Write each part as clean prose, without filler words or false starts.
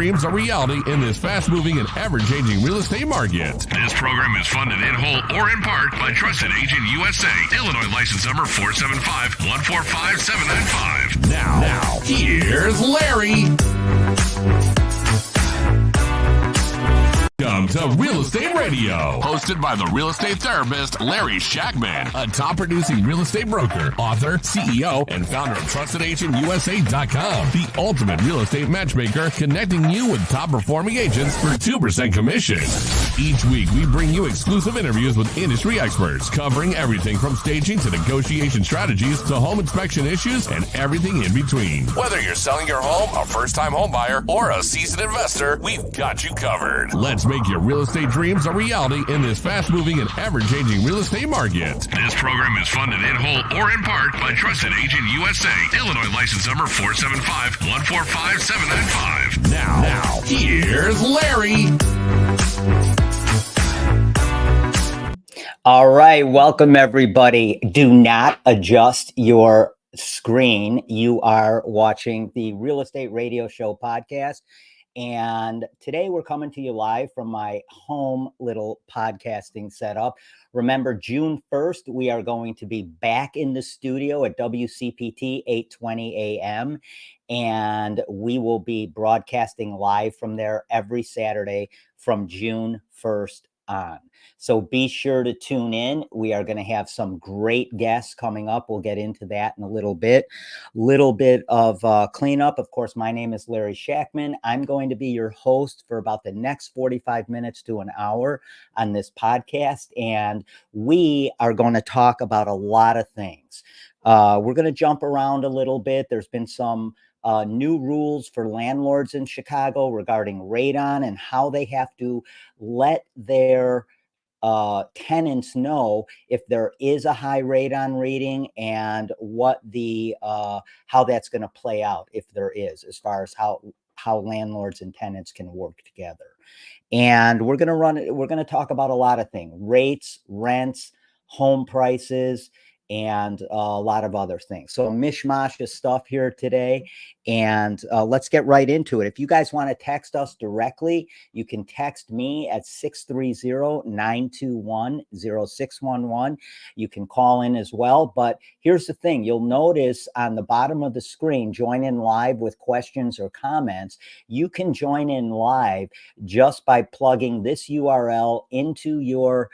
dreams a reality in this fast-moving and ever-changing real estate market. This program is funded in whole or in part by Trusted Agent USA. Illinois license number 475-145-795. Now, here's Larry. Welcome to Real Estate Radio, hosted by the real estate therapist, Larry Shakman, a top-producing real estate broker, author, CEO, and founder of TrustedAgentUSA.com, the ultimate real estate matchmaker, connecting you with top-performing agents for 2% commission. Each week, we bring you exclusive interviews with industry experts, covering everything from staging to negotiation strategies to home inspection issues and everything in between. Whether you're selling your home, a first-time home buyer, or a seasoned investor, we've got you covered. Let's make your real estate dreams a reality in this fast-moving and ever-changing real estate market. This program is funded in whole or in part by Trusted Agent USA. Illinois license number 475-145-795. Now, here's Larry. All right, welcome everybody. Do not adjust your screen. You are watching the Real Estate Radio Show podcast. And today we're coming to you live from my home little podcasting setup. Remember, June 1st, we are going to be back in the studio at WCPT 8:20 a.m. And we will be broadcasting live from there every Saturday from June 1st on. So be sure to tune in. We are going to have some great guests coming up. We'll get into that in a little bit. Little bit of cleanup. Of course, my name is Larry Shakman. I'm going to be your host for about the next 45 minutes to an hour on this podcast. And we are going to talk about a lot of things. We're going to jump around a little bit. There's been some new rules for landlords in Chicago regarding radon and how they have to let their tenants know if there is a high radon reading and what the how that's going to play out if there is, as far as how landlords and tenants can work together. And we're going to talk about a lot of things: rates, rents, home prices, and a lot of other things. So a mishmash of stuff here today. And let's get right into it. If you guys want to text us directly, you can text me at 630-921-0611. You can call in as well. But here's the thing. You'll notice on the bottom of the screen, join in live with questions or comments. You can join in live just by plugging this URL into your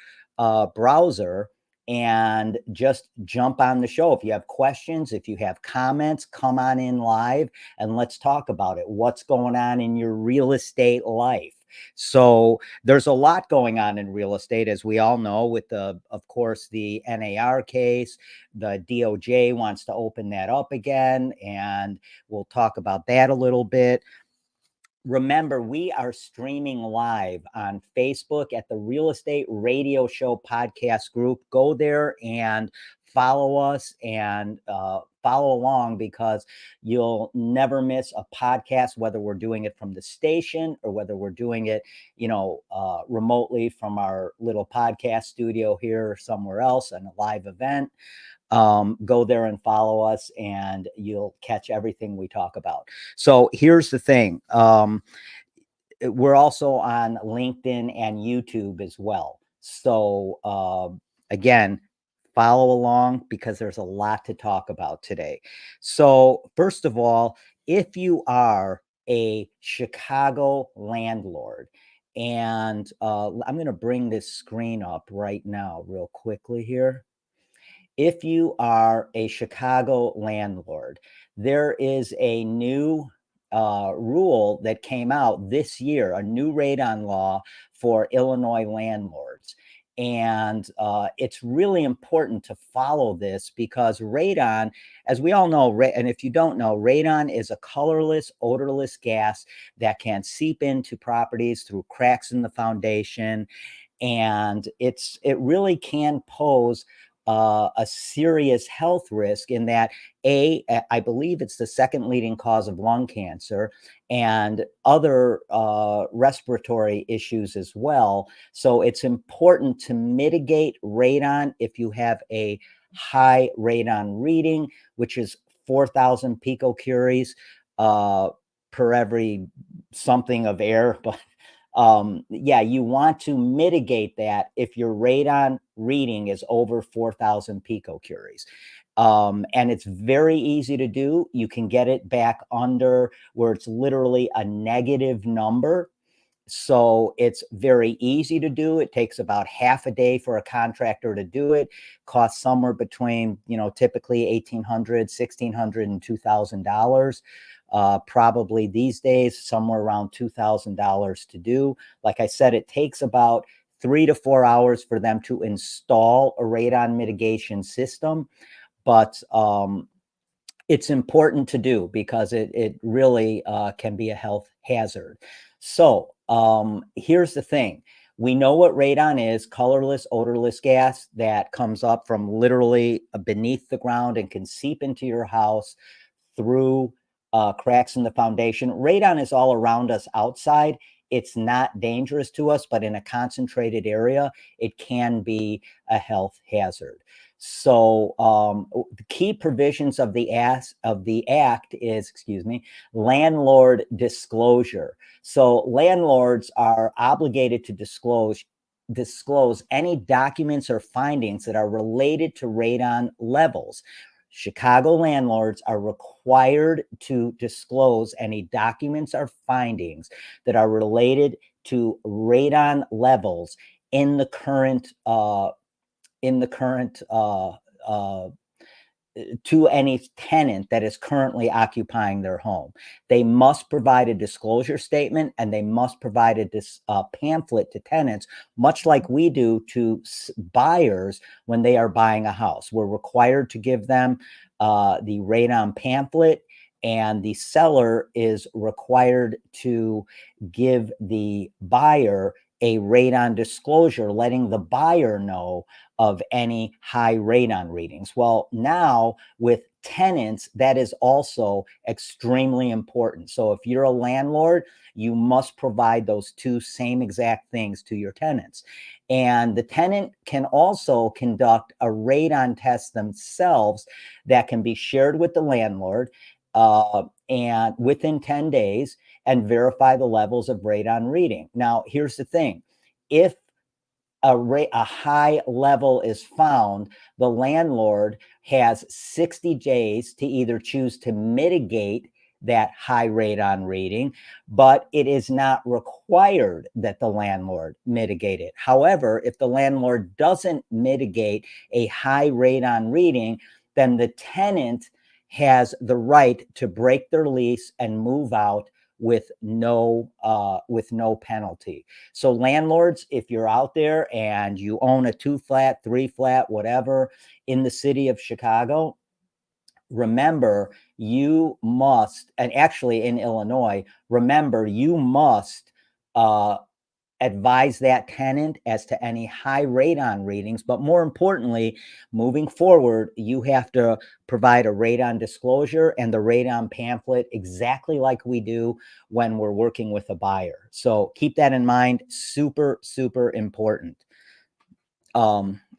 browser and just jump on the show. If you have questions, if you have comments, come on in live and let's talk about it. What's going on in your real estate life? So there's a lot going on in real estate, as we all know, with of course, the NAR case. The DOJ wants to open that up again, and we'll talk about that a little bit. Remember, we are streaming live on Facebook at the Real Estate Radio Show podcast group. Go there and follow us and follow along, because you'll never miss a podcast, whether we're doing it from the station or whether we're doing it, remotely from our little podcast studio here or somewhere else on a live event. Go there and follow us and you'll catch everything we talk about. So here's the thing. We're also on LinkedIn and YouTube as well. So again, follow along, because there's a lot to talk about today. So first of all, if you are a Chicago landlord, and I'm going to bring this screen up right now real quickly here. If you are a Chicago landlord, there is a new rule that came out this year, a new radon law for Illinois landlords. And it's really important to follow this, because radon, as we all know, and if you don't know, radon is a colorless, odorless gas that can seep into properties through cracks in the foundation. And it really can pose a serious health risk, in that I believe it's the second leading cause of lung cancer and other respiratory issues as well. So it's important to mitigate radon if you have a high radon reading, which is 4,000 picocuries per every something of air, but yeah, you want to mitigate that if your radon reading is over 4,000 picocuries. And it's very easy to do. You can get it back under where it's literally a negative number. So it's very easy to do. It takes about half a day for a contractor to do it. Costs somewhere between, typically $1,800, $1,600, and $2,000. Probably these days, somewhere around $2,000 to do. Like I said, it takes about 3 to 4 hours for them to install a radon mitigation system. But it's important to do because it really can be a health hazard. So here's the thing. We know what radon is: colorless, odorless gas that comes up from literally beneath the ground and can seep into your house through cracks in the foundation. Radon is all around us outside. It's not dangerous to us, but in a concentrated area, it can be a health hazard. So the key provisions of the act is, landlord disclosure. So landlords are obligated to disclose any documents or findings that are related to radon levels. Chicago landlords are required to disclose any documents or findings that are related to radon levels in the current to any tenant that is currently occupying their home. They must provide a disclosure statement, and they must provide a pamphlet to tenants, much like we do to buyers when they are buying a house. We're required to give them the radon pamphlet, and the seller is required to give the buyer a radon disclosure, letting the buyer know of any high radon readings. Well, now with tenants, that is also extremely important. So if you're a landlord, you must provide those two same exact things to your tenants. And the tenant can also conduct a radon test themselves that can be shared with the landlord and within 10 days, and verify the levels of radon reading. Now, here's the thing. If a high level is found, the landlord has 60 days to either choose to mitigate that high radon reading, but it is not required that the landlord mitigate it. However, if the landlord doesn't mitigate a high radon reading, then the tenant has the right to break their lease and move out with no penalty. So landlords, if you're out there and you own a 2-flat, 3-flat, whatever in the city of Chicago, remember you must, and actually in Illinois, remember you must advise that tenant as to any high radon readings. But more importantly, moving forward, you have to provide a radon disclosure and the radon pamphlet exactly like we do when we're working with a buyer. So keep that in mind. Super, super important.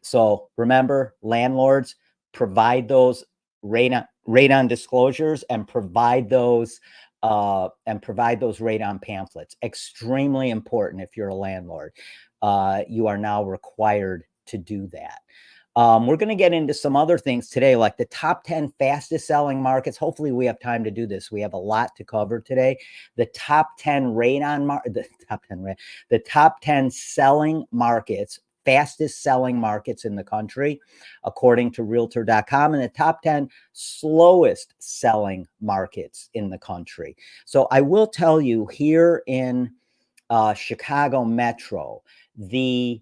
So remember, landlords, provide those radon disclosures and provide those radon pamphlets. Extremely important. If you're a landlord, you are now required to do that. We're going to get into some other things today, like the top 10 fastest selling markets. Hopefully we have time to do this. We have a lot to cover today. The top 10 the top 10 selling markets, fastest selling markets in the country, according to realtor.com, and the top 10 slowest selling markets in the country. So I will tell you, here in Chicago Metro, the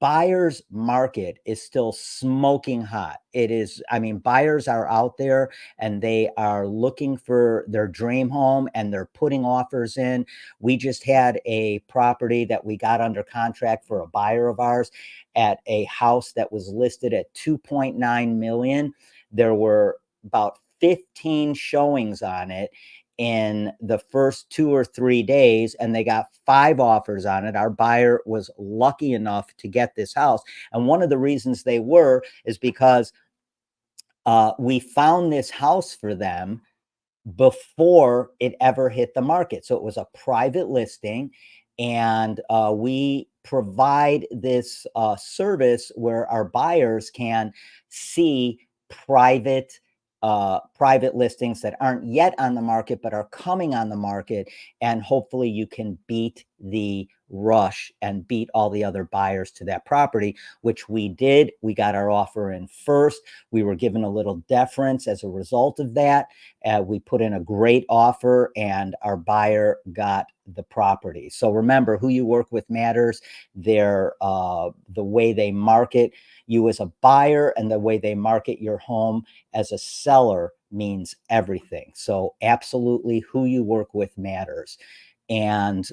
buyer's market is still smoking hot. It is, buyers are out there and they are looking for their dream home and they're putting offers in. We just had a property that we got under contract for a buyer of ours at a house that was listed at 2.9 million. There were about 15 showings on it in the first 2 or 3 days, and they got 5 offers on it. Our buyer was lucky enough to get this house. And one of the reasons they were is because we found this house for them before it ever hit the market. So it was a private listing, and we provide this service where our buyers can see private listings that aren't yet on the market but are coming on the market, and hopefully you can beat the rush and beat all the other buyers to that property, which we did. We got our offer in first. We were given a little deference as a result of that. We put in a great offer, and our buyer got the property. So remember, who you work with matters. The way they market you as a buyer and the way they market your home as a seller means everything. So absolutely, who you work with matters. And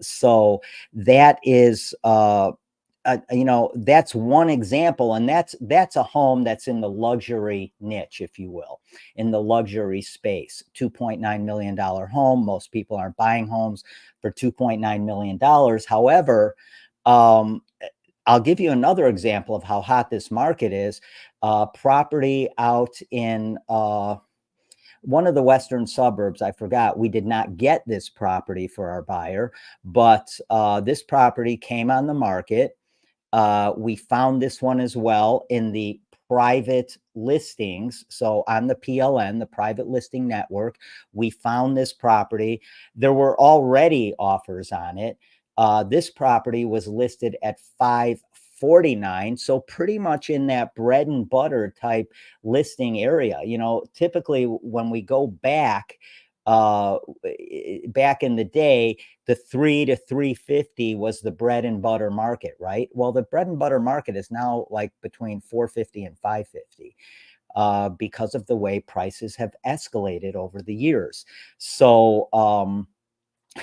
so that is that's one example, and that's a home that's in the luxury niche, if you will, in the luxury space. $2.9 million home. Most people aren't buying homes for $2.9 million. However, I'll give you another example of how hot this market is. Property out in one of the western suburbs, I forgot, we did not get this property for our buyer, but this property came on the market. We found this one as well in the private listings. So on the PLN, the private listing network, we found this property. There were already offers on it. This property was listed at $549. So pretty much in that bread and butter type listing area. Typically when we go back in the day, the 3 to 350 was the bread and butter market, right? Well, the bread and butter market is now like between 450 and 550 because of the way prices have escalated over the years. So,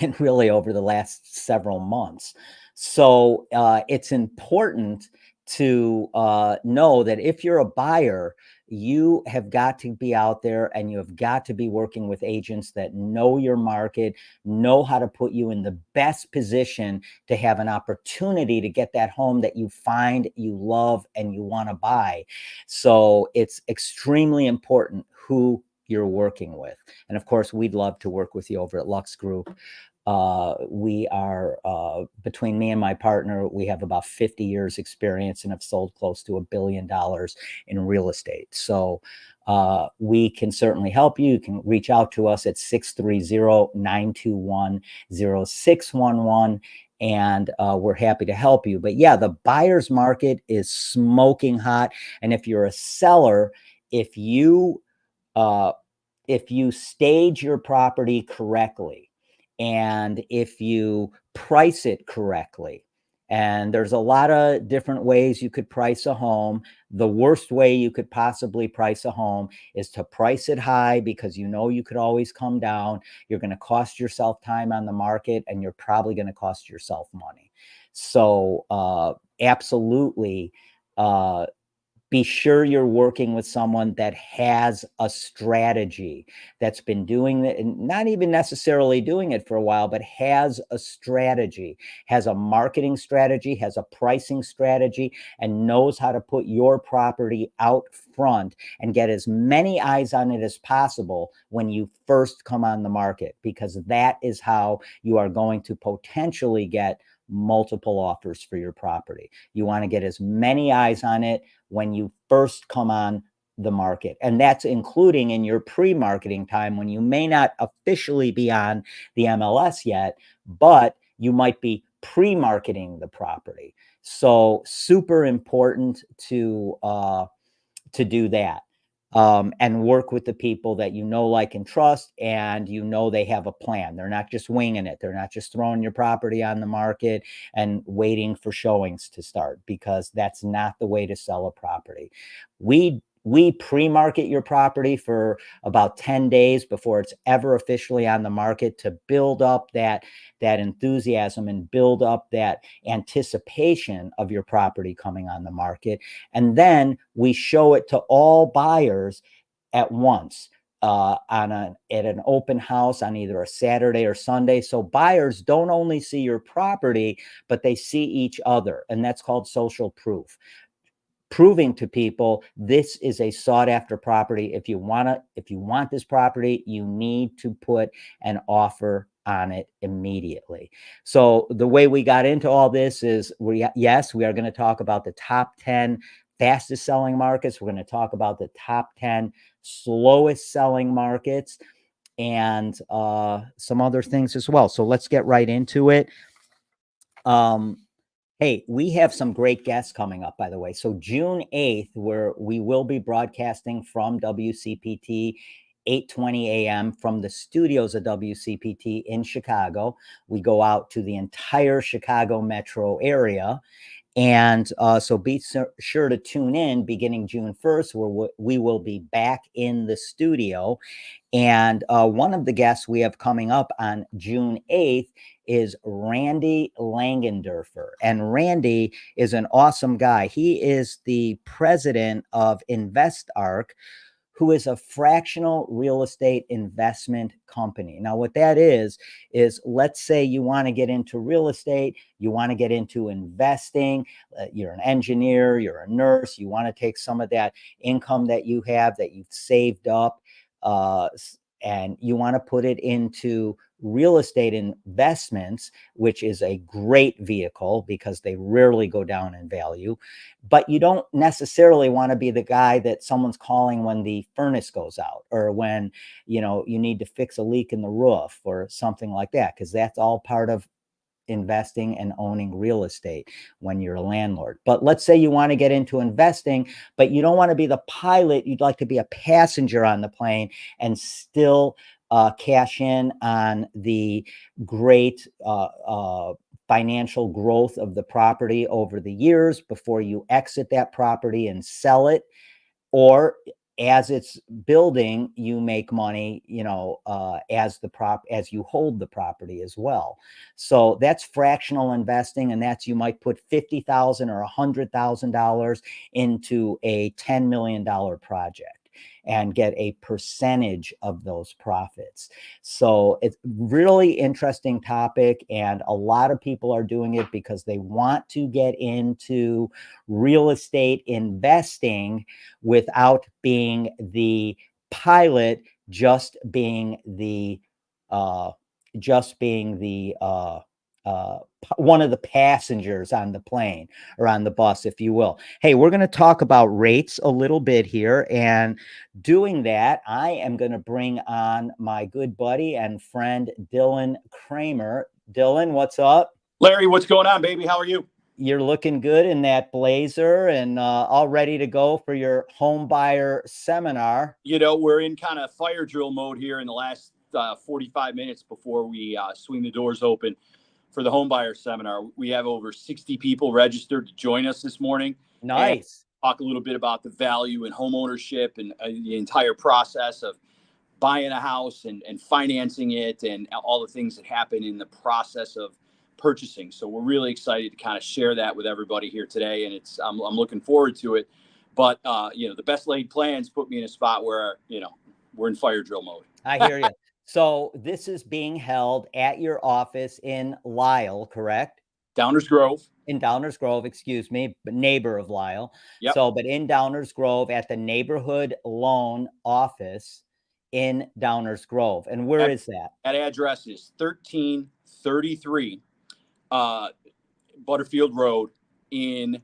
and really over the last several months. So it's important to know that if you're a buyer, you have got to be out there and you have got to be working with agents that know your market, know how to put you in the best position to have an opportunity to get that home that you find, you love, and you want to buy. So it's extremely important who you're working with. And of course, we'd love to work with you over at Lux Group. We are, between me and my partner, we have about 50 years experience and have sold close to $1 billion in real estate. So we can certainly help you. You can reach out to us at 630-921-0611. And we're happy to help you. But yeah, the buyer's market is smoking hot. And if you're a seller, if you stage your property correctly, and if you price it correctly, and there's a lot of different ways you could price a home. The worst way you could possibly price a home is to price it high because you could always come down. You're going to cost yourself time on the market, and you're probably going to cost yourself money. So absolutely, be sure you're working with someone that has a strategy, that's been doing it, and not even necessarily doing it for a while, but has a strategy, has a marketing strategy, has a pricing strategy, and knows how to put your property out front and get as many eyes on it as possible when you first come on the market, because that is how you are going to potentially get multiple offers for your property. You want to get as many eyes on it when you first come on the market. And that's including in your pre-marketing time when you may not officially be on the MLS yet, but you might be pre-marketing the property. So super important to do that. And work with the people that like, and trust, and they have a plan. They're not just winging it. They're not just throwing your property on the market and waiting for showings to start, because that's not the way to sell a property. We pre-market your property for about 10 days before it's ever officially on the market to build up that enthusiasm and build up that anticipation of your property coming on the market. And then we show it to all buyers at once at an open house on either a Saturday or Sunday. So buyers don't only see your property, but they see each other. And that's called social proof. proving to people this is a sought after property. If you want this property, you need to put an offer on it immediately. So the way we got into all this is we are going to talk about the top 10 fastest selling markets. We're going to talk about the top 10 slowest selling markets and some other things as well. So let's get right into it. Hey, we have some great guests coming up, by the way. So June 8th, where we will be broadcasting from WCPT, 8:20 a.m. from the studios of WCPT in Chicago. We go out to the entire Chicago metro area. And so be sure to tune in beginning June 1st, where we will be back in the studio. And one of the guests we have coming up on June 8th is Randy Langendorfer. And Randy is an awesome guy. He is the president of InvestArc, who is a fractional real estate investment company. Now, what that is let's say you want to get into real estate, you want to get into investing, you're an engineer, you're a nurse, you want to take some of that income that you have that you've saved up, and you want to put it into real estate investments, which is a great vehicle because they rarely go down in value. But you don't necessarily want to be the guy that someone's calling when the furnace goes out, or when, you need to fix a leak in the roof or something like that, because that's all part of investing and owning real estate when you're a landlord. But let's say you want to get into investing, but you don't want to be the pilot. You'd like to be a passenger on the plane and still cash in on the great financial growth of the property over the years before you exit that property and sell it. Or as it's building, you make money, as you hold the property as well. So that's fractional investing, and that's, you might put $50,000 or $100,000 into a $10 million project and get a percentage of those profits. So it's really interesting topic, and a lot of people are doing it because they want to get into real estate investing without being the pilot, just being the one of the passengers on the plane or on the bus, if you will. Hey, we're going to talk about rates a little bit here. And doing that, I am going to bring on my good buddy and friend, Dylan Kramer. Dylan, what's up? Larry, what's going on, baby? How are you? You're looking good in that blazer and all ready to go for your home buyer seminar. We're in kind of fire drill mode here in the last 45 minutes before we swing the doors open for the home buyer seminar. We have over 60 people registered to join us this morning. Nice. Talk a little bit about the value in home ownership and the entire process of buying a house and financing it, and all the things that happen in the process of purchasing. So we're really excited to kind of share that with everybody here today, and I'm looking forward to it. But the best laid plans put me in a spot where we're in fire drill mode. I hear you. So this is being held at your office in Lisle, correct? Downers Grove. In Downers Grove, excuse me, but neighbor of Lisle. Yep. So, but in Downers Grove at the neighborhood loan office in Downers Grove. And where is that? That address is 1333 Butterfield Road in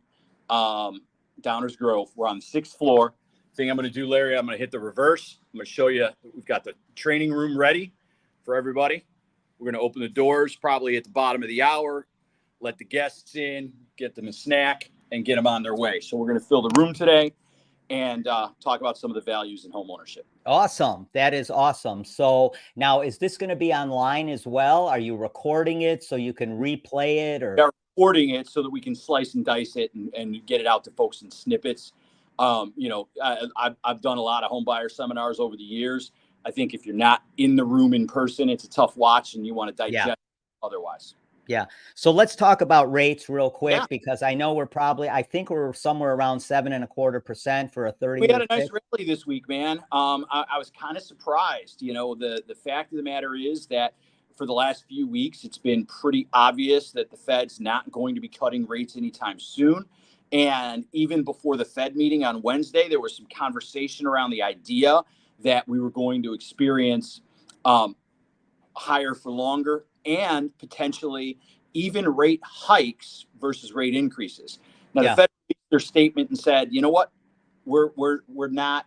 Downers Grove. We're on the 6th floor. Thing I'm going to do, Larry, I'm going to hit the reverse. I'm going to show you, we've got the training room ready for everybody. We're going to open the doors probably at the bottom of the hour, let the guests in, get them a snack, and get them on their way. So we're going to fill the room today and talk about some of the values in home ownership. Awesome. That is awesome. So now, is this going to be online as well? Are you recording it so you can replay it? Or we're recording it so that we can slice and dice it and get it out to folks in snippets. I've done a lot of home buyer seminars over the years. I think if you're not in the room in person, it's a tough watch, and you want to digest otherwise. Yeah. So let's talk about rates real quick, because I know I think we're somewhere around 7.25% for a 30. We had a nice rally this week, man. I was kind of surprised. The fact of the matter is that for the last few weeks, it's been pretty obvious that the Fed's not going to be cutting rates anytime soon. And even before the Fed meeting on Wednesday, there was some conversation around the idea that we were going to experience higher for longer and potentially even rate hikes versus rate increases. Now, the Fed released their statement and said, you know what, we're not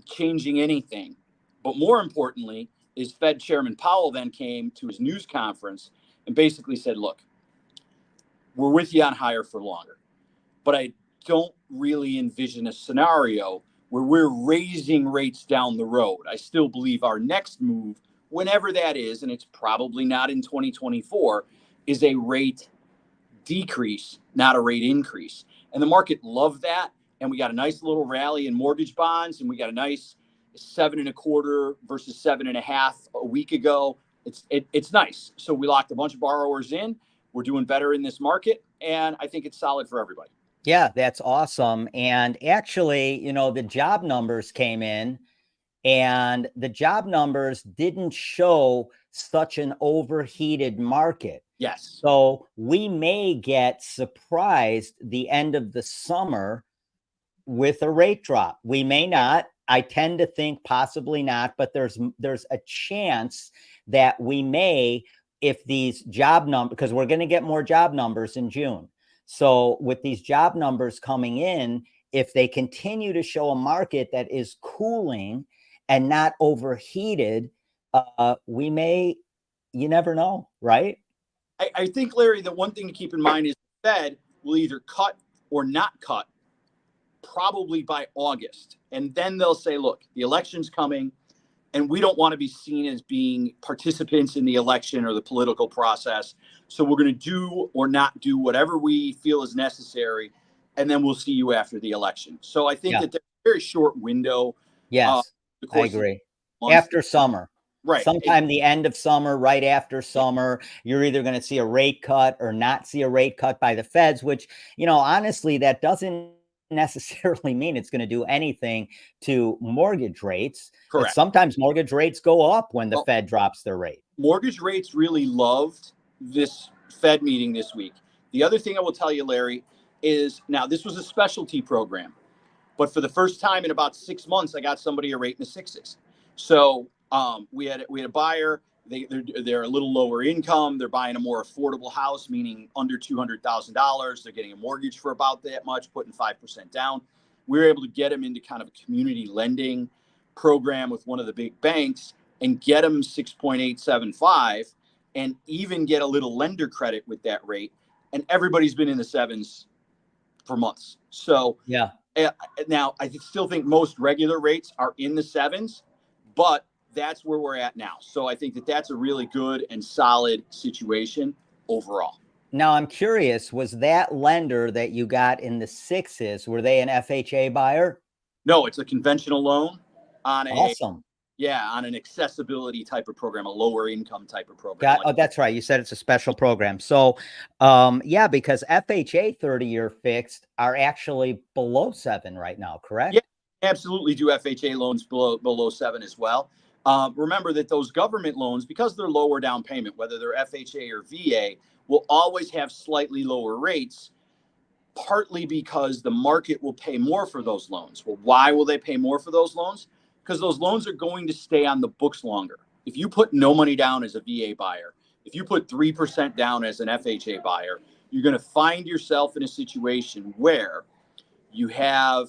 changing anything. But more importantly, is Fed Chairman Powell then came to his news conference and basically said, look, we're with you on higher for longer, but I don't really envision a scenario where we're raising rates down the road. I still believe our next move, whenever that is, and it's probably not in 2024, is a rate decrease, not a rate increase. And the market loved that. And we got a nice little rally in mortgage bonds, and we got a nice 7.25 versus 7.5 a week ago. It's nice. So we locked a bunch of borrowers in. We're doing better in this market, and I think it's solid for everybody. Yeah, that's awesome. And actually, the job numbers came in, and the job numbers didn't show such an overheated market. Yes. So we may get surprised the end of the summer with a rate drop. We may not. I tend to think possibly not, but there's a chance that we may, if these job numbers, because we're going to get more job numbers in June. So with these job numbers coming in, if they continue to show a market that is cooling and not overheated, we may, you never know, right? I think, Larry, the one thing to keep in mind is the Fed will either cut or not cut probably by August. And then they'll say, look, the election's coming, and we don't want to be seen as being participants in the election or the political process. So we're going to do or not do whatever we feel is necessary, and then we'll see you after the election. So I think that there's a very short window. Yes, I agree. After summer. Right. Sometime the end of summer, right after summer, you're either going to see a rate cut or not see a rate cut by the Feds, which, honestly, that doesn't necessarily mean it's going to do anything to mortgage rates. Correct. But sometimes mortgage rates go up when the Fed drops their rate. Mortgage rates really loved this Fed meeting this week. The other thing I will tell you, Larry, is now this was a specialty program, but for the first time in about 6 months, I got somebody a rate in the sixes. So we had a buyer. They're a little lower income. They're buying a more affordable house, meaning under $200,000. They're getting a mortgage for about that much, putting 5% down. We were able to get them into kind of a community lending program with one of the big banks and get them 6.875 and even get a little lender credit with that rate. And everybody's been in the sevens for months. So now I still think most regular rates are in the sevens, but that's where we're at now. So I think that's a really good and solid situation overall. Now, I'm curious, was that lender that you got in the sixes, were they an FHA buyer? No, it's a conventional loan on Awesome. on an accessibility type of program, a lower income type of program. Oh, that's right. You said it's a special program. So, because FHA 30-year fixed are actually below 7 right now, correct? Yeah, absolutely do FHA loans below 7 as well. Remember that those government loans, because they're lower down payment, whether they're FHA or VA, will always have slightly lower rates, partly because the market will pay more for those loans. Well, why will they pay more for those loans? Because those loans are going to stay on the books longer. If you put no money down as a VA buyer, if you put 3% down as an FHA buyer, you're going to find yourself in a situation where you have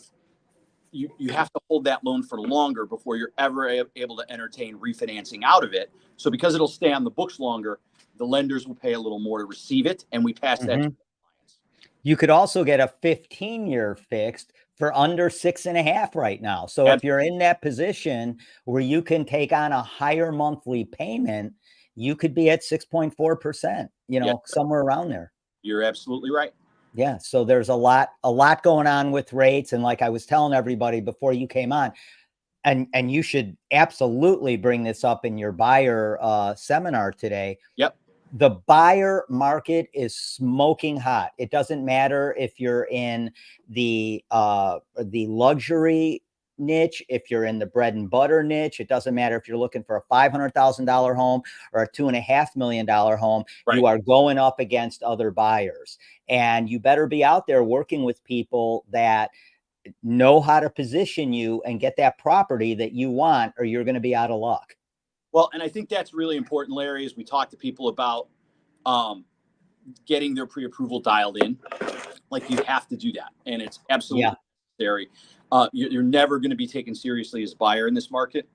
to hold that loan for longer before you're ever able to entertain refinancing out of it. So because it'll stay on the books longer, the lenders will pay a little more to receive it, and we pass that to the clients. You could also get a 15-year fixed for under 6.5 right now. So if you're in that position where you can take on a higher monthly payment, you could be at 6.4%, somewhere around there. You're absolutely right. Yeah. So there's a lot going on with rates. And like I was telling everybody before you came on, and you should absolutely bring this up in your buyer seminar today. Yep. The buyer market is smoking hot. It doesn't matter if you're in the luxury niche, if you're in the bread and butter niche, it doesn't matter if you're looking for a $500,000 home or a $2.5 million home, Right. you are going up against other buyers. And you better be out there working with people that know how to position you and get that property that you want, or you're going to be out of luck. Well, and I think that's really important, Larry, as we talk to people about getting their pre-approval dialed in. Like, you have to do that, and it's absolutely necessary. You're never going to be taken seriously as a buyer in this market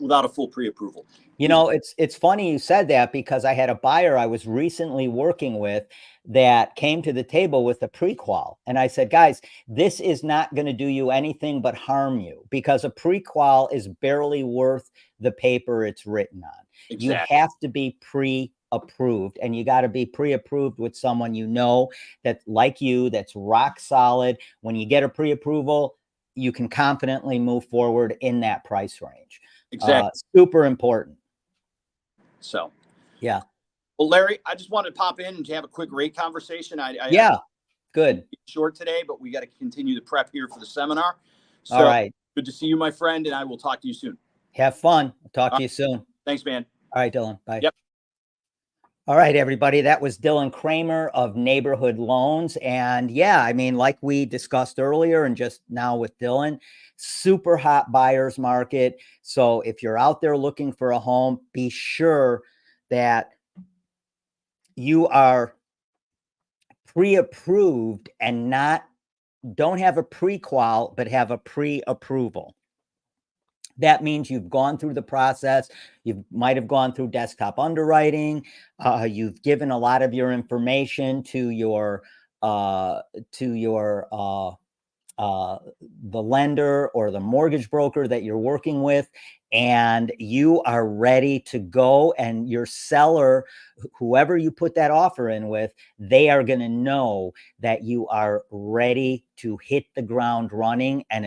without a full pre-approval. You know, it's funny you said that, because I had a buyer I was recently working with that came to the table with a pre-qual. And I said, guys, this is not going to do you anything but harm you, because a pre-qual is barely worth the paper it's written on. Exactly. You have to be pre-approved, and you got to be pre-approved with someone you know that, like you, that's rock solid. When you get a pre-approval, you can confidently move forward in that price range. Exactly. Super important. So, yeah. Well, Larry, I just wanted to pop in and have a quick rate conversation. Good. Short today, but we got to continue the prep here for the seminar. So, all right. Good to see you, my friend, and I will talk to you soon. Have fun. I'll talk to you soon. Thanks, man. All right, Dylan. Bye. Yep. All right, everybody. That was Dylan Kramer of Neighborhood Loans. And yeah, I mean, like we discussed earlier and just now with Dylan, super hot buyer's market. So if you're out there looking for a home, be sure that you are pre-approved and don't have a pre-qual, but have a pre-approval. That means you've gone through the process. You might have gone through desktop underwriting. You've given a lot of your information to the lender or the mortgage broker that you're working with, and you are ready to go. And your seller, whoever you put that offer in with, they are going to know that you are ready to hit the ground running. And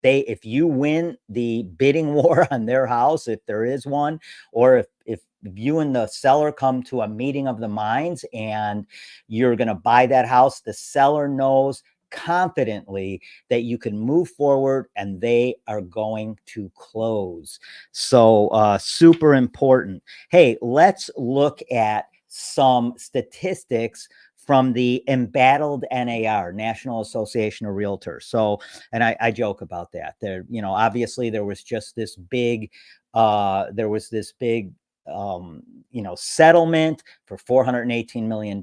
if you win the bidding war on their house, if there is one, or if you and the seller come to a meeting of the minds and you're going to buy that house, the seller knows confidently that you can move forward and they are going to close. So super important. Hey, let's look at some statistics from the embattled NAR, National Association of Realtors. So, and I joke about that. There, obviously there was just this big, settlement for $418 million.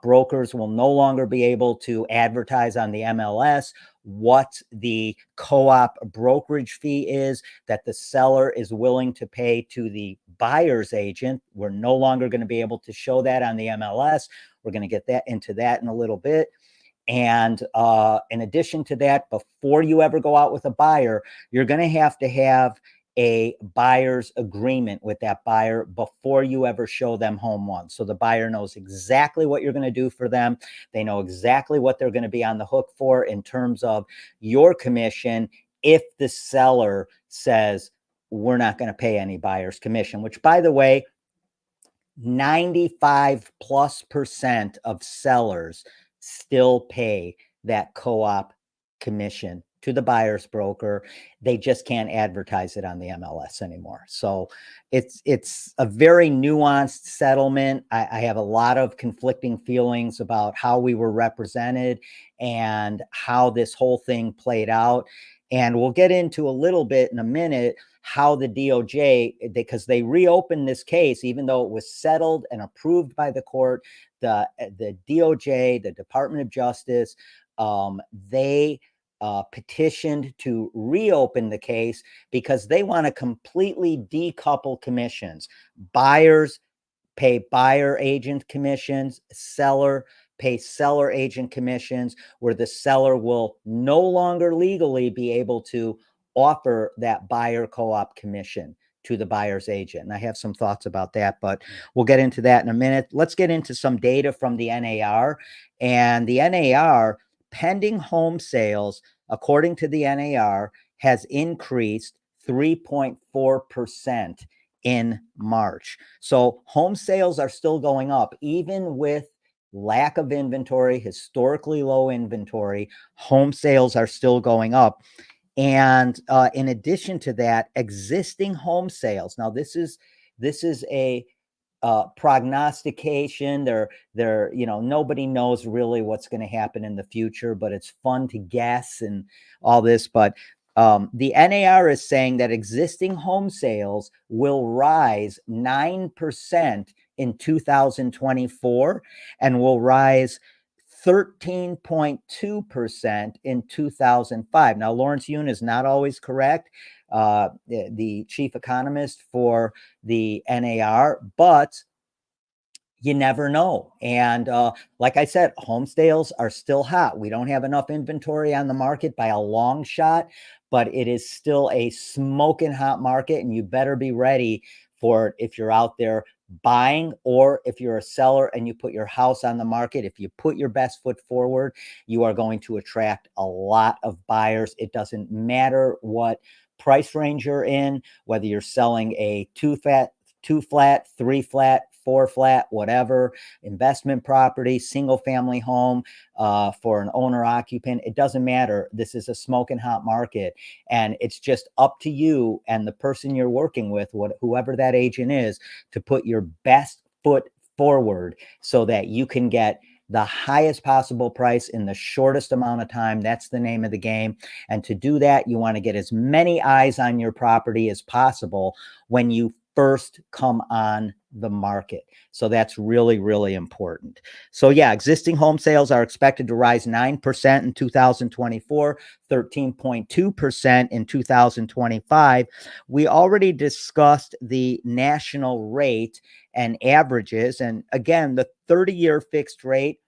Brokers will no longer be able to advertise on the MLS what the co-op brokerage fee is that the seller is willing to pay to the buyer's agent. We're no longer going to be able to show that on the MLS. We're going to get into that in a little bit. And in addition to that, before you ever go out with a buyer, you're going to have a buyer's agreement with that buyer before you ever show them home once. So the buyer knows exactly what you're going to do for them. They know exactly what they're going to be on the hook for in terms of your commission if the seller says, we're not going to pay any buyer's commission, which, by the way, 95+% of sellers still pay that co-op commission to the buyer's broker. They just can't advertise it on the MLS anymore. So it's a very nuanced settlement. I have a lot of conflicting feelings about how we were represented and how this whole thing played out. And we'll get into a little bit in a minute how the DOJ, because they reopened this case, even though it was settled and approved by the court, the DOJ, the Department of Justice, they petitioned to reopen the case because they want to completely decouple commissions. Buyers pay buyer agent commissions, seller pay seller agent commissions, where the seller will no longer legally be able to offer that buyer co-op commission to the buyer's agent. And I have some thoughts about that, but we'll get into that in a minute. Let's get into some data from the NAR. And the NAR, pending home sales, according to the NAR, has increased 3.4% in March. So home sales are still going up, even with lack of inventory, historically low inventory. Home sales are still going up. And in addition to that, existing home sales. Now, this is a prognostication. Nobody knows really what's going to happen in the future, but it's fun to guess and all this. But the NAR is saying that existing home sales will rise 9% in 2024 and will rise 13.2% in 2005. Now, Lawrence Yun is not always correct, the chief economist for the NAR, but you never know. And like I said, home sales are still hot. We don't have enough inventory on the market by a long shot, but it is still a smoking hot market, and you better be ready for it if you're out there buying, or if you're a seller and you put your house on the market. If you put your best foot forward, you are going to attract a lot of buyers. It doesn't matter what price range you're in, whether you're selling a two flat, 3 flat, 4 flat, whatever, investment property, single family home, for an owner occupant. It doesn't matter. This is a smoking hot market, and it's just up to you and the person you're working with, whoever that agent is, to put your best foot forward so that you can get the highest possible price in the shortest amount of time. That's the name of the game. And to do that, you want to get as many eyes on your property as possible when you first come on the market. So that's really, really important. So yeah, existing home sales are expected to rise 9% in 2024, 13.2% in 2025. We already discussed the national rate and averages. And again, the 30-year fixed rate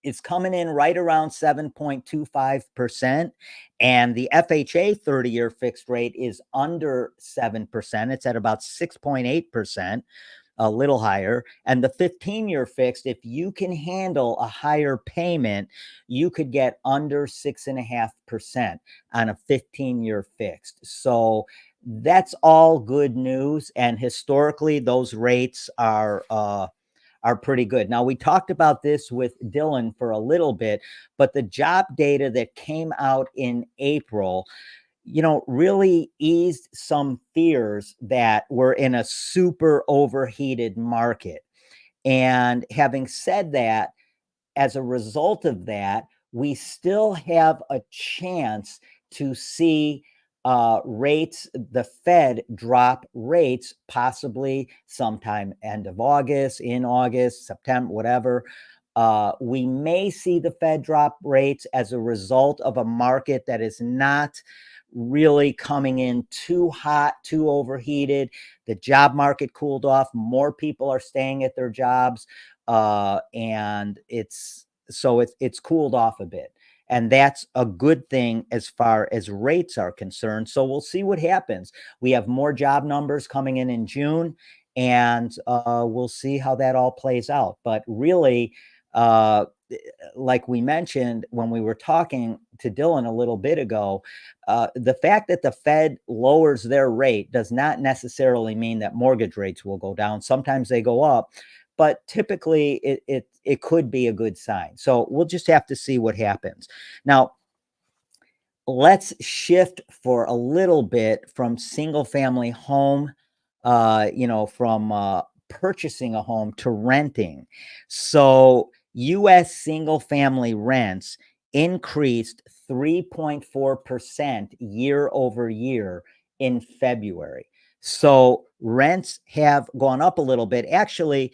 is coming in right around 7.25%. And the FHA 30-year fixed rate is under 7%. It's at about 6.8%, a little higher. And the 15-year fixed, if you can handle a higher payment, you could get under 6.5% on a 15-year fixed. So that's all good news. And historically, those rates are pretty good. Now, we talked about this with Dylan for a little bit, but the job data that came out in April, really eased some fears that we're in a super overheated market. And having said that, as a result of that, we still have a chance to see rates, the Fed drop rates, possibly sometime end of August, in August, September, whatever. We may see the Fed drop rates as a result of a market that is not really coming in too hot, too overheated. The job market cooled off. More people are staying at their jobs. And it's cooled off a bit. And that's a good thing as far as rates are concerned. So we'll see what happens. We have more job numbers coming in June, and we'll see how that all plays out. But really, like we mentioned when we were talking to Dylan a little bit ago, the fact that the Fed lowers their rate does not necessarily mean that mortgage rates will go down. Sometimes they go up, but typically it could be a good sign. So we'll just have to see what happens. Now, let's shift for a little bit from single family home, from purchasing a home to renting. So U.S. single family rents increased 3.4% year over year in February. So rents have gone up a little bit. Actually,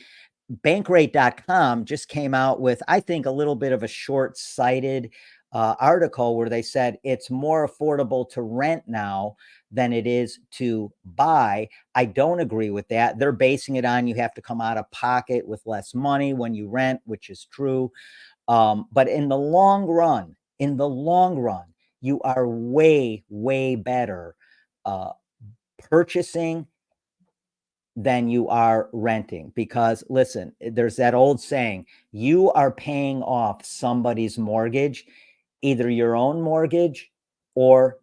bankrate.com just came out with, I think, a little bit of a short-sighted article where they said it's more affordable to rent now than it is to buy. I don't agree with that. They're basing it on you have to come out of pocket with less money when you rent, which is true. But in the long run, you are way, way better purchasing than you are renting. Because listen, there's that old saying, you are paying off somebody's mortgage, either your own mortgage or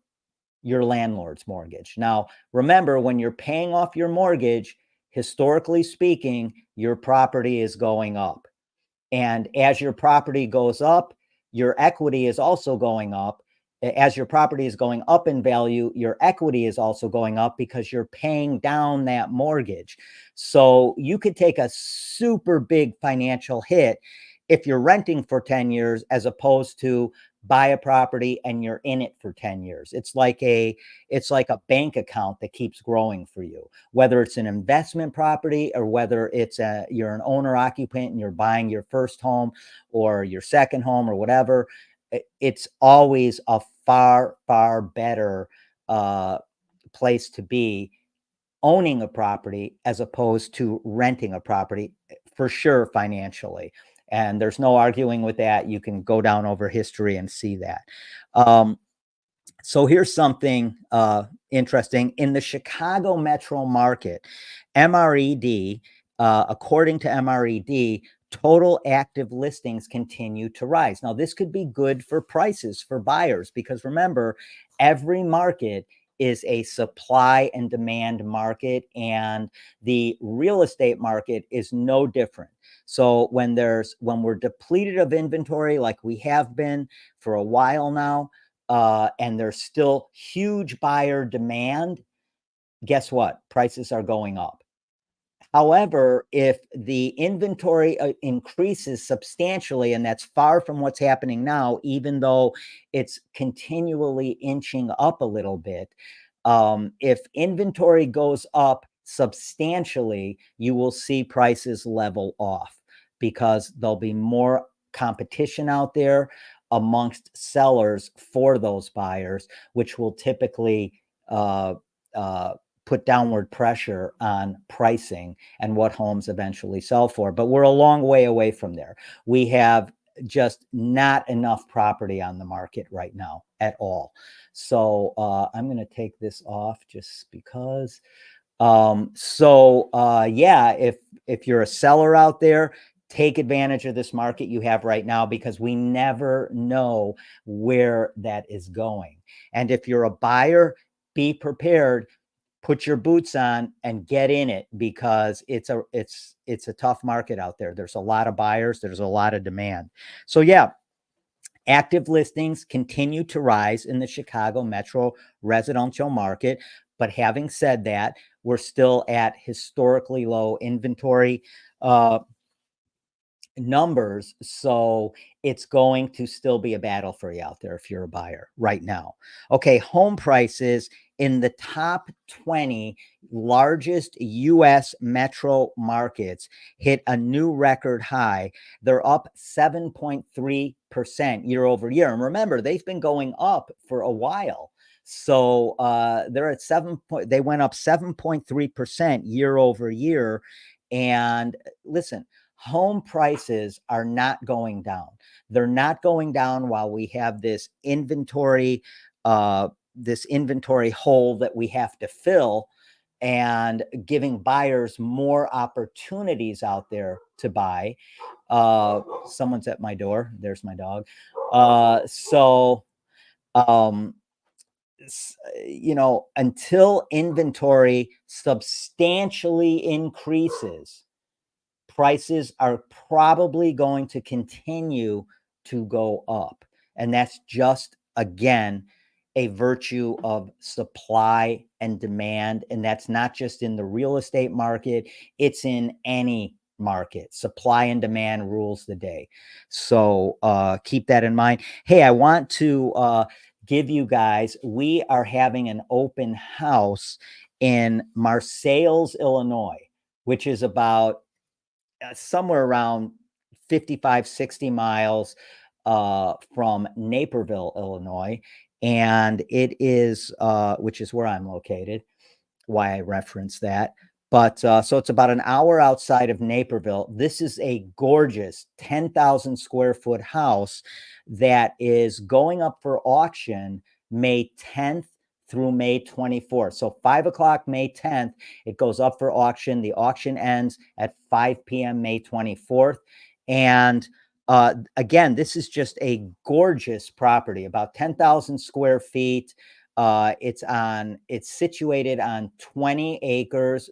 your landlord's mortgage. Now, remember, when you're paying off your mortgage, historically speaking, your property is going up. And as your property goes up, your equity is also going up. As your property is going up in value, your equity is also going up because you're paying down that mortgage. So you could take a super big financial hit if you're renting for 10 years, as opposed to buy a property and you're in it for 10 years. It's like a bank account that keeps growing for you, whether it's an investment property or whether it's you're an owner occupant and you're buying your first home or your second home or whatever. It's always a far, far better place to be owning a property as opposed to renting a property, for sure, financially. And there's no arguing with that. You can go down over history and see that. So here's something interesting. In the Chicago metro market, MRED, according to MRED, total active listings continue to rise. Now, this could be good for prices for buyers, because remember, every market is a supply and demand market, and the real estate market is no different. So when we're depleted of inventory, like we have been for a while now, and there's still huge buyer demand, guess what? Prices are going up. However, if the inventory increases substantially, and that's far from what's happening now, even though it's continually inching up a little bit, if inventory goes up substantially, you will see prices level off because there'll be more competition out there amongst sellers for those buyers, which will typically put downward pressure on pricing and what homes eventually sell for. But we're a long way away from there. We have just not enough property on the market right now at all. So I'm going to take this off just because. Yeah, if you're a seller out there, take advantage of this market you have right now, because we never know where that is going. And if you're a buyer, be prepared. Put your boots on and get in it, because it's a tough market out there. There's a lot of buyers. There's a lot of demand. So yeah, active listings continue to rise in the Chicago metro residential market. But having said that, we're still at historically low inventory numbers. So it's going to still be a battle for you out there if you're a buyer right now. Okay, home prices in the top 20 largest U.S. metro markets hit a new record high. They're up 7.3% year over year. And remember, they've been going up for a while. So they're at they went up 7.3% year over year. And listen, home prices are not going down. They're not going down while we have this inventory hole that we have to fill, and giving buyers more opportunities out there to buy. Someone's at my door. There's my dog. Until inventory substantially increases, prices are probably going to continue to go up. And that's just, again, a virtue of supply and demand. And that's not just in the real estate market, it's in any market. Supply and demand rules the day. So keep that in mind. Hey, I want to give you guys, we are having an open house in Marseilles, Illinois, which is about somewhere around 55, 60 miles from Naperville, Illinois. And it is, which is where I'm located, why I reference that. But so it's about an hour outside of Naperville. This is a gorgeous 10,000 square foot house that is going up for auction May 10th through May 24th. So 5 o'clock, May 10th, it goes up for auction. The auction ends at 5 p.m. May 24th. And again, this is just a gorgeous property, about 10,000 square feet. It's situated on 20 acres.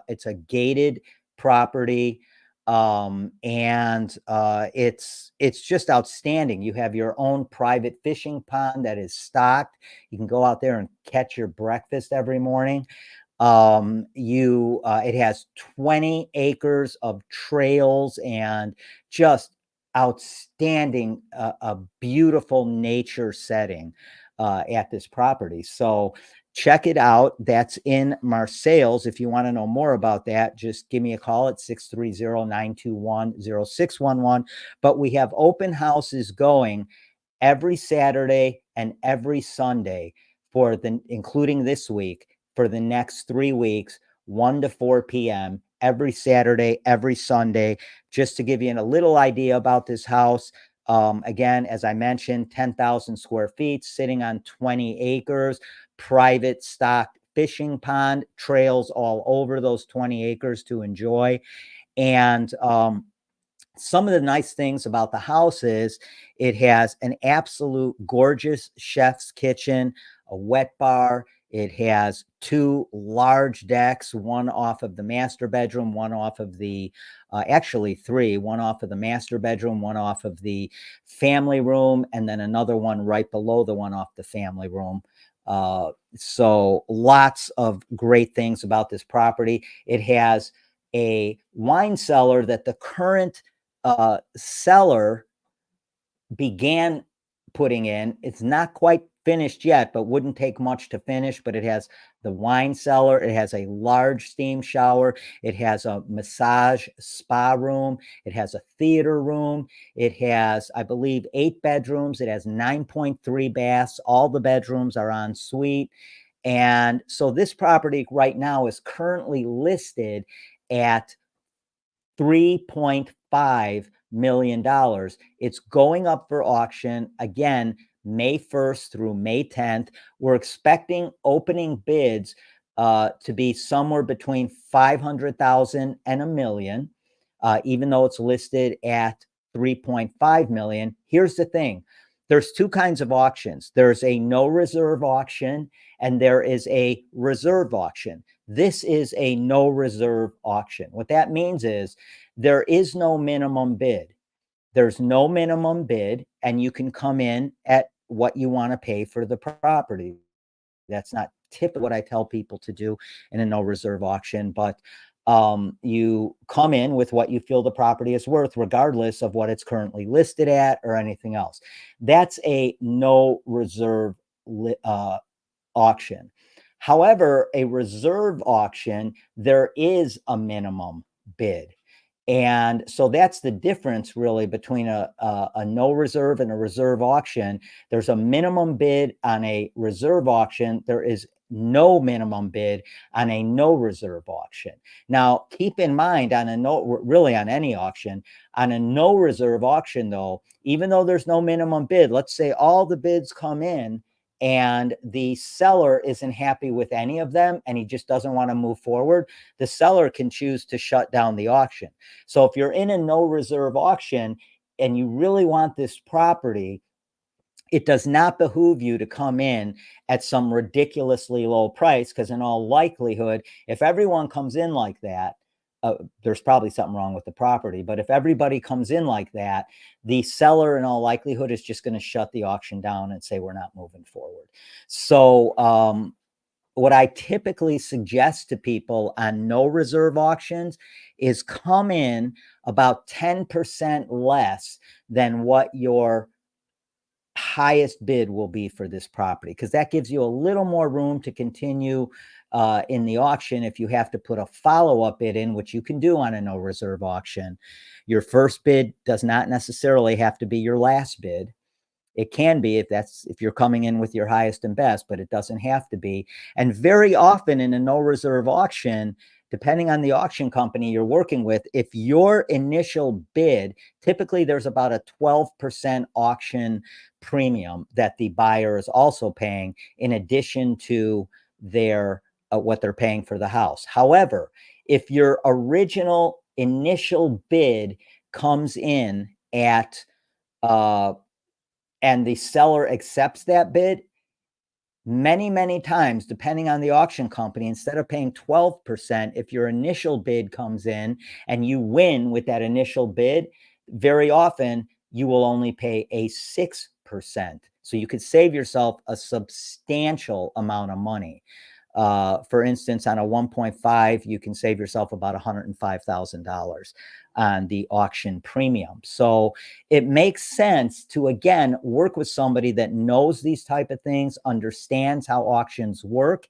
It's a gated property. It's just outstanding. You have your own private fishing pond that is stocked. You can go out there and catch your breakfast every morning. It has 20 acres of trails and just outstanding, a beautiful nature setting at this property. So check it out. That's in Marseilles. If you want to know more about that, just give me a call at 630-921-0611. But we have open houses going every Saturday and every Sunday including this week, for the next 3 weeks, 1 to 4 p.m., every Saturday, every Sunday, just to give you a little idea about this house. Again, as I mentioned, 10,000 square feet, sitting on 20 acres, private stocked fishing pond, trails all over those 20 acres to enjoy. And some of the nice things about the house is it has an absolute gorgeous chef's kitchen, a wet bar. It has 2 large decks, one off of the master bedroom, one off of the, actually 3, one off of the master bedroom, one off of the family room, and then another one right below the one off the family room. So lots of great things about this property. It has a wine cellar that the current seller began putting in. It's not quite finished yet, but wouldn't take much to finish. But it has the wine cellar. It has a large steam shower. It has a massage spa room. It has a theater room. It has, I believe, 8 bedrooms. It has 9.3 baths. All the bedrooms are en suite. And so this property right now is currently listed at $3.5 million. It's going up for auction again, May 1st through May 10th. We're expecting opening bids to be somewhere between 500,000 and $1 million, even though it's listed at 3.5 million. Here's the thing. There's 2 kinds of auctions. There's a no reserve auction and there is a reserve auction. This is a no reserve auction. What that means is there is no minimum bid. There's no minimum bid, and you can come in at what you want to pay for the property. That's not typically what I tell people to do in a no reserve auction, but you come in with what you feel the property is worth, regardless of what it's currently listed at or anything else. That's a no reserve auction. However, a reserve auction, there is a minimum bid. And so that's the difference really between a no reserve and a reserve auction. There's a minimum bid on a reserve auction. There is no minimum bid on a no reserve auction. Now, keep in mind on any auction, on a no reserve auction though, even though there's no minimum bid, let's say all the bids come in and the seller isn't happy with any of them and he just doesn't want to move forward, the seller can choose to shut down the auction. So if you're in a no reserve auction and you really want this property, it does not behoove you to come in at some ridiculously low price, because in all likelihood, if everyone comes in like that, there's probably something wrong with the property. But if everybody comes in like that, the seller in all likelihood is just going to shut the auction down and say, we're not moving forward. So what I typically suggest to people on no reserve auctions is come in about 10% less than what your highest bid will be for this property, because that gives you a little more room to continue in the auction. If you have to put a follow-up bid in, which you can do on a no reserve auction, your first bid does not necessarily have to be your last bid. It can be if you're coming in with your highest and best, but it doesn't have to be. And very often in a no reserve auction, depending on the auction company you're working with, if your initial bid, typically there's about a 12% auction premium that the buyer is also paying in addition to their what they're paying for the house. However, if your original initial bid comes in at and the seller accepts that bid, many, many times, depending on the auction company, instead of paying 12%, if your initial bid comes in and you win with that initial bid, very often you will only pay a 6%. So you could save yourself a substantial amount of money. For instance, on a 1.5, you can save yourself about $105,000 on the auction premium. So it makes sense to, again, work with somebody that knows these type of things, understands how auctions work,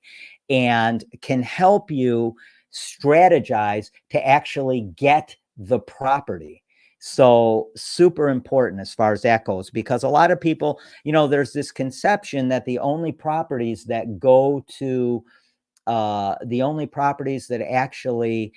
and can help you strategize to actually get the property. So super important as far as that goes, because a lot of people, there's this conception that the only properties that actually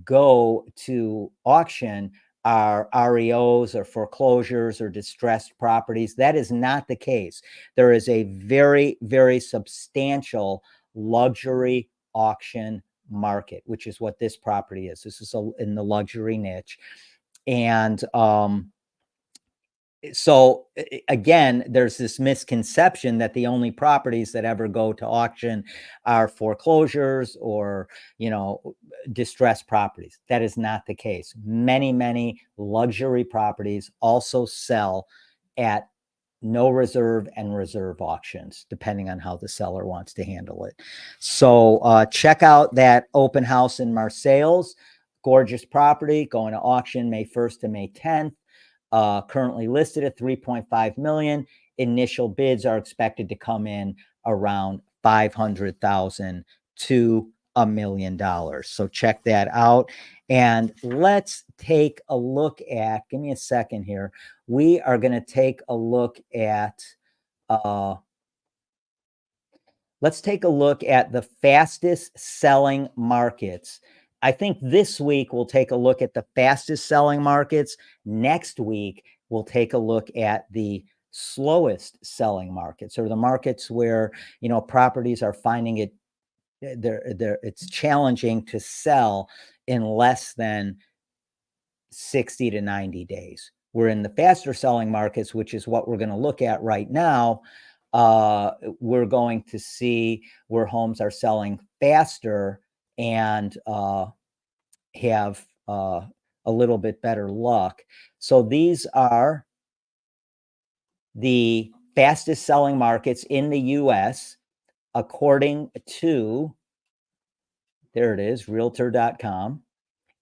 go to auction are REOs or foreclosures or distressed properties. That is not the case. There is a very, very substantial luxury auction market, which is what this property is. This is in the luxury niche. And so again, there's this misconception that the only properties that ever go to auction are foreclosures or, distressed properties. That is not the case. Many, many luxury properties also sell at no reserve and reserve auctions, depending on how the seller wants to handle it. So check out that open house in Marseilles. Gorgeous property going to auction May 1st to May 10th. Currently listed at 3.5 million. Initial bids are expected to come in around 500,000 to $1 million. So check that out. And let's take a look at, give me a second here. We are going to take a look at, let's take a look at the fastest selling markets. I think this week we'll take a look at the fastest selling markets. Next week, we'll take a look at the slowest selling markets, or the markets where, properties are finding it, it's challenging to sell in less than 60 to 90 days. We're in the faster selling markets, which is what we're going to look at right now. We're going to see where homes are selling faster and have a little bit better luck. So these are the fastest selling markets in the US, according to, there it is, realtor.com.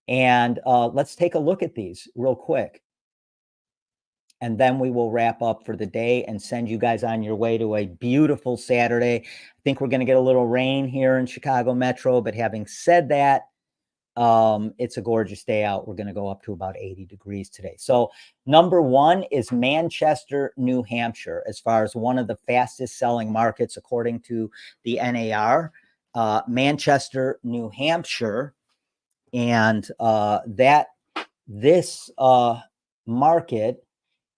And let's take a look at these real quick. And then we will wrap up for the day and send you guys on your way to a beautiful Saturday. I think we're going to get a little rain here in Chicago Metro, but having said that, it's a gorgeous day out. We're going to go up to about 80 degrees today. So number one is Manchester, New Hampshire, as far as one of the fastest selling markets, according to the NAR, Manchester, New Hampshire. And this market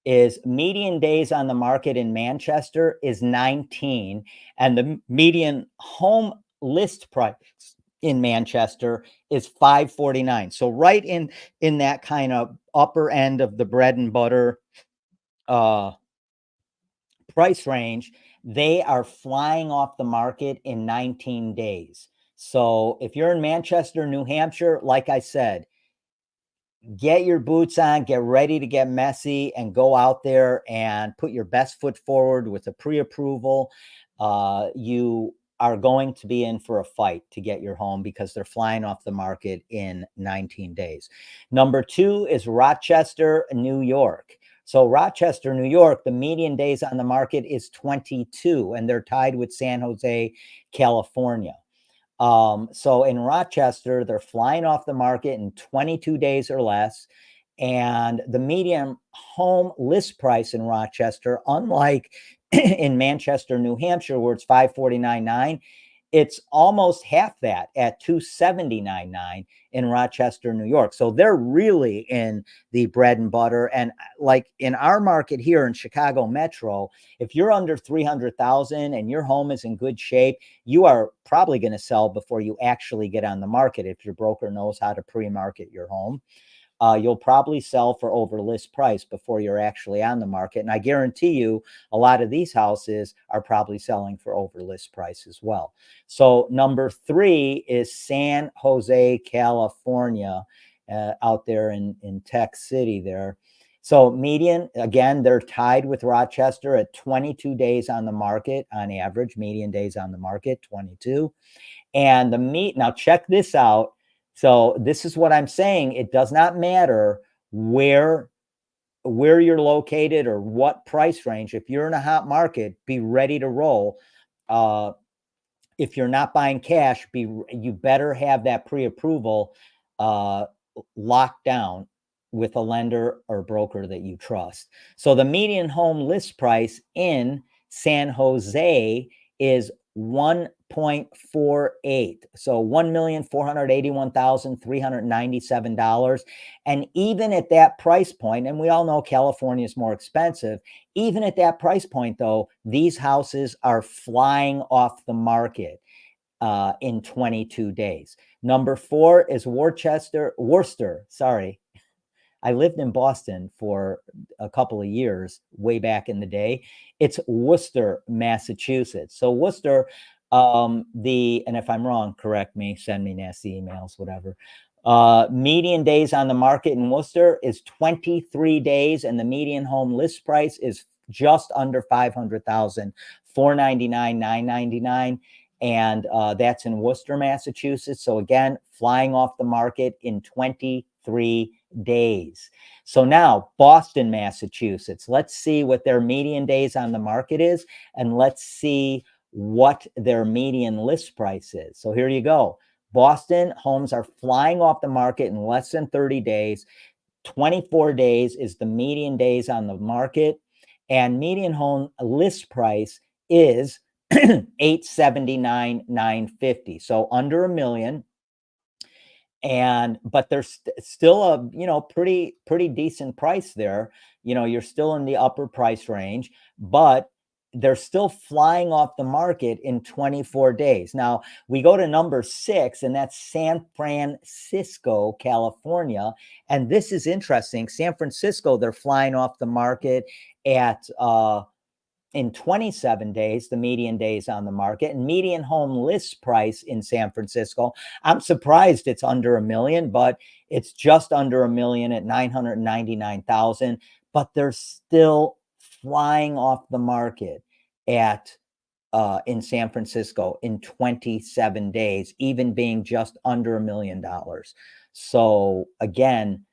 is median days on the market in Manchester is 19, and the median home list price in Manchester is $549. So right in that kind of upper end of the bread and butter price range. They are flying off the market in 19 days. So if you're in Manchester, New Hampshire, like I said, get your boots on, get ready to get messy, and go out there and put your best foot forward with a pre-approval. You are going to be in for a fight to get your home because they're flying off the market in 19 days. Number two is Rochester, New York. So Rochester, New York, the median days on the market is 22, and they're tied with San Jose, California. So in Rochester, they're flying off the market in 22 days or less. And the median home list price in Rochester, unlike in Manchester, New Hampshire, where it's $549.9, it's almost half that at $279.9 in Rochester, New York. So they're really in the bread and butter. And like in our market here in Chicago Metro, if you're under 300,000 and your home is in good shape, you are probably going to sell before you actually get on the market if your broker knows how to pre-market your home. you'll probably sell for over list price before you're actually on the market. And I guarantee you a lot of these houses are probably selling for over list price as well. So number 3 is San Jose, California, out there in Tech City there. So median, again, they're tied with Rochester at 22 days on the market on average. Median days on the market, 22. And now check this out. So this is what I'm saying. It does not matter where you're located or what price range. If you're in a hot market, be ready to roll. If you're not buying cash, you better have that pre-approval locked down with a lender or broker that you trust. So the median home list price in San Jose is 1.48. So $1,481,397. And even at that price point, and we all know California is more expensive, even at that price point, though, these houses are flying off the market in 22 days. Number 4 is Worcester. Sorry. I lived in Boston for a couple of years way back in the day. It's Worcester, Massachusetts. So Worcester, and if I'm wrong, correct me, send me nasty emails, whatever. Median days on the market in Worcester is 23 days, and the median home list price is just under 500,000, $499,999. And that's in Worcester, Massachusetts. So again, flying off the market in 23 days. So now Boston, Massachusetts, let's see what their median days on the market is, and let's see what their median list price is. So here you go. Boston homes are flying off the market in less than 30 days. 24 days is the median days on the market, and median home list price is $879,950. So under $1 million. But there's still a pretty decent price there. You're still in the upper price range, but they're still flying off the market in 24 days. Now we go to number 6, and that's San Francisco, California. And this is interesting. San Francisco, they're flying off the market at in 27 days, the median days on the market, and median home list price in San Francisco. I'm surprised it's under $1 million, but it's just under $1 million at 999,000. But they're still flying off the market at in San Francisco in 27 days, even being just under $1 million. So again,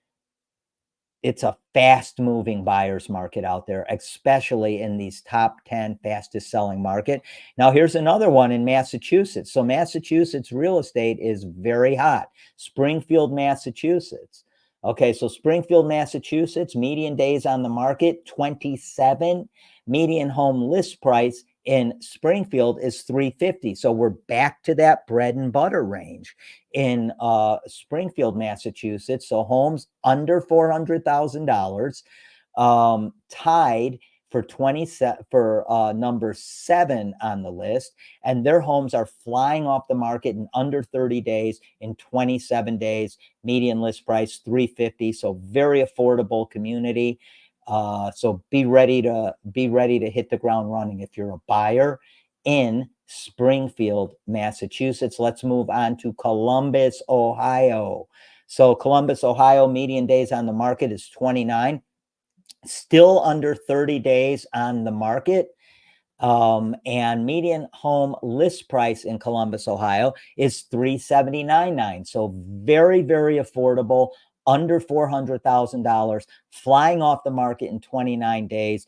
it's a fast moving buyer's market out there, especially in these top 10 fastest selling market. Now, here's another one in Massachusetts. So Massachusetts real estate is very hot. Springfield, Massachusetts. Okay, so Springfield, Massachusetts, median days on the market, 27. Median home list price in Springfield is $350. So we're back to that bread and butter range in Springfield, Massachusetts. So homes under $400,000, tied for number 7 on the list, and their homes are flying off the market in under 30 days, in 27 days. Median list price $350. So very affordable community. So be ready to hit the ground running if you're a buyer in Springfield, Massachusetts. Let's move on to Columbus, Ohio. So Columbus, Ohio, median days on the market is 29, still under 30 days on the market. And median home list price in Columbus, Ohio is $379,900. So very, very affordable, under $400,000, flying off the market in 29 days.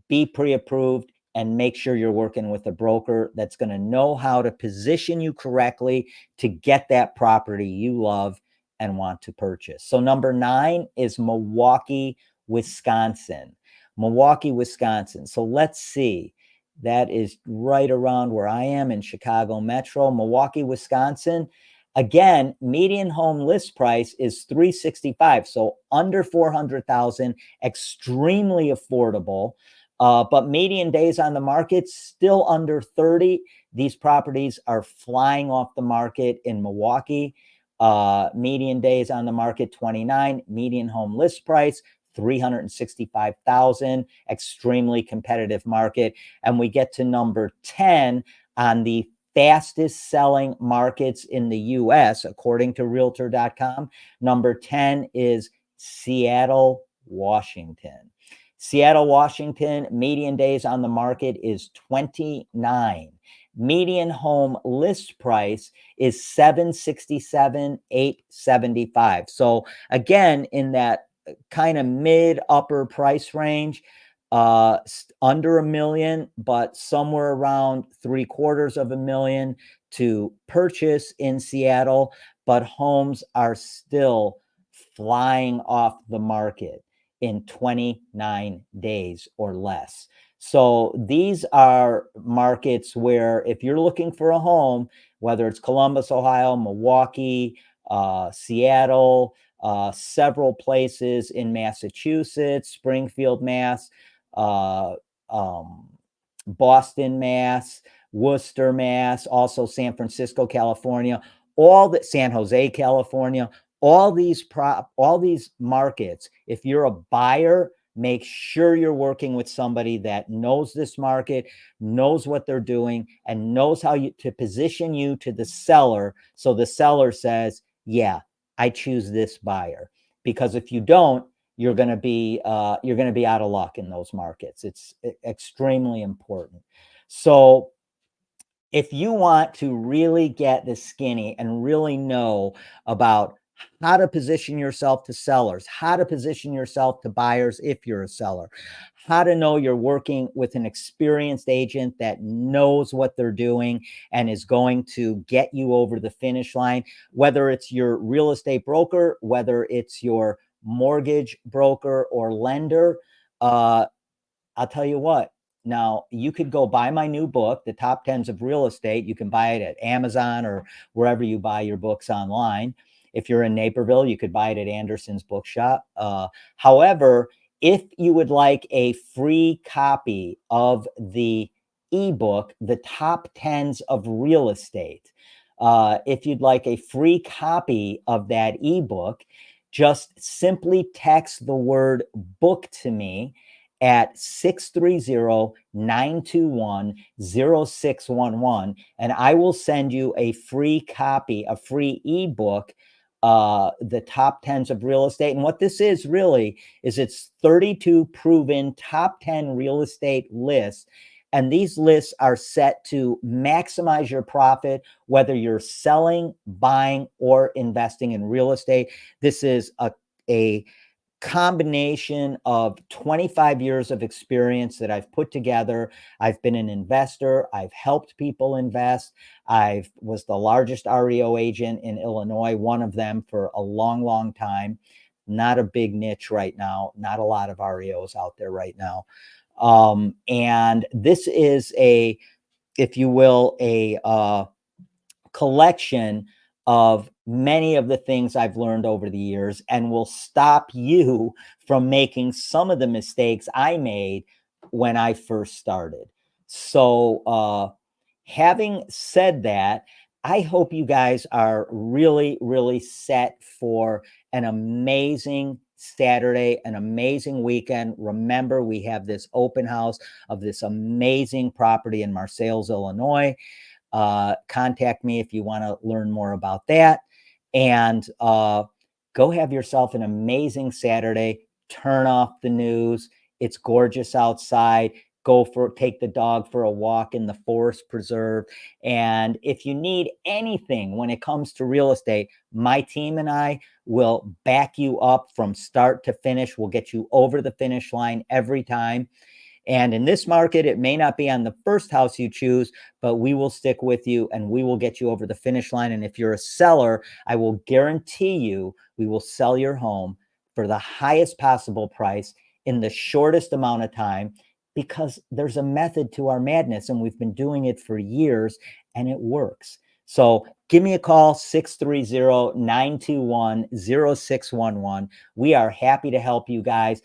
Be pre-approved and make sure you're working with a broker that's going to know how to position you correctly to get that property you love and want to purchase. So number 9 is Milwaukee, Wisconsin. Milwaukee, Wisconsin. So let's see. That is right around where I am in Chicago Metro. Milwaukee, Wisconsin. Again, median home list price is $365. So under $400,000, extremely affordable. But median days on the market still under 30. These properties are flying off the market in Milwaukee. Median days on the market, 29. Median home list price, 365,000. Extremely competitive market. And we get to number 10 on the fastest selling markets in the US, according to realtor.com. Number 10 is Seattle, Washington. Seattle, Washington, median days on the market is 29. Median home list price is 767,875. So again, in that kind of mid upper price range, under $1 million, but somewhere around $750,000 to purchase in Seattle. But homes are still flying off the market in 29 days or less. So these are markets where if you're looking for a home, whether it's Columbus, Ohio, Milwaukee, Seattle, several places in Massachusetts, Springfield, Mass, Boston, Mass, Worcester, Mass, also San Francisco, California, San Jose, California, all these markets. If you're a buyer, make sure you're working with somebody that knows this market, knows what they're doing, and knows how to position you to the seller. So the seller says, yeah, I choose this buyer. Because if you don't, you're going to be out of luck in those markets. It's extremely important. So if you want to really get the skinny and really know about how to position yourself to sellers, how to position yourself to buyers if you're a seller, how to know you're working with an experienced agent that knows what they're doing and is going to get you over the finish line, whether it's your real estate broker, whether it's your mortgage broker or lender, I'll tell you what. Now, you could go buy my new book, The Top 10s of Real Estate. You can buy it at Amazon or wherever you buy your books online. If you're in Naperville, you could buy it at Anderson's Bookshop. However, if you would like a free copy of the ebook, The Top 10s of Real Estate, if you'd like a free copy of that ebook, just simply text the word book to me at 630-921-0611, and I will send you a free copy, a free ebook, The Top 10s of Real Estate. And what this is really is it's 32 proven top 10 real estate lists. And these lists are set to maximize your profit, whether you're selling, buying, or investing in real estate. This is a combination of 25 years of experience that I've put together. I've been an investor. I've helped people invest. I was the largest REO agent in Illinois, one of them for a long, long time. Not a big niche right now. Not a lot of REOs out there right now. And this is if you will, a collection of many of the things I've learned over the years, and will stop you from making some of the mistakes I made when I first started. So, having said that, I hope you guys are really, really set for an amazing Saturday, an amazing weekend. Remember, we have this open house of this amazing property in Marseilles, Illinois. Contact me if you want to learn more about that. And go have yourself an amazing Saturday. Turn off the news. It's gorgeous outside. Take the dog for a walk in the forest preserve. And if you need anything when it comes to real estate, my team and I will back you up from start to finish. We'll get you over the finish line every time. And in this market, it may not be on the first house you choose, but we will stick with you and we will get you over the finish line. And if you're a seller, I will guarantee you we will sell your home for the highest possible price in the shortest amount of time, because there's a method to our madness and we've been doing it for years and it works. So give me a call, 630-921-0611. We are happy to help you guys.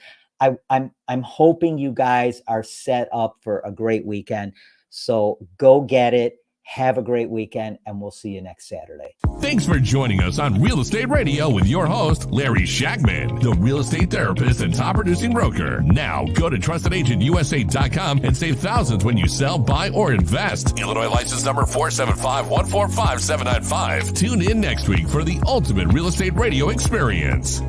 I'm hoping you guys are set up for a great weekend. So go get it. Have a great weekend, and we'll see you next Saturday. Thanks for joining us on Real Estate Radio with your host, Larry Shakman, the real estate therapist and top producing broker. Now go to trustedagentUSA.com and save thousands when you sell, buy, or invest. Illinois license number 475145795. Tune in next week for the ultimate real estate radio experience.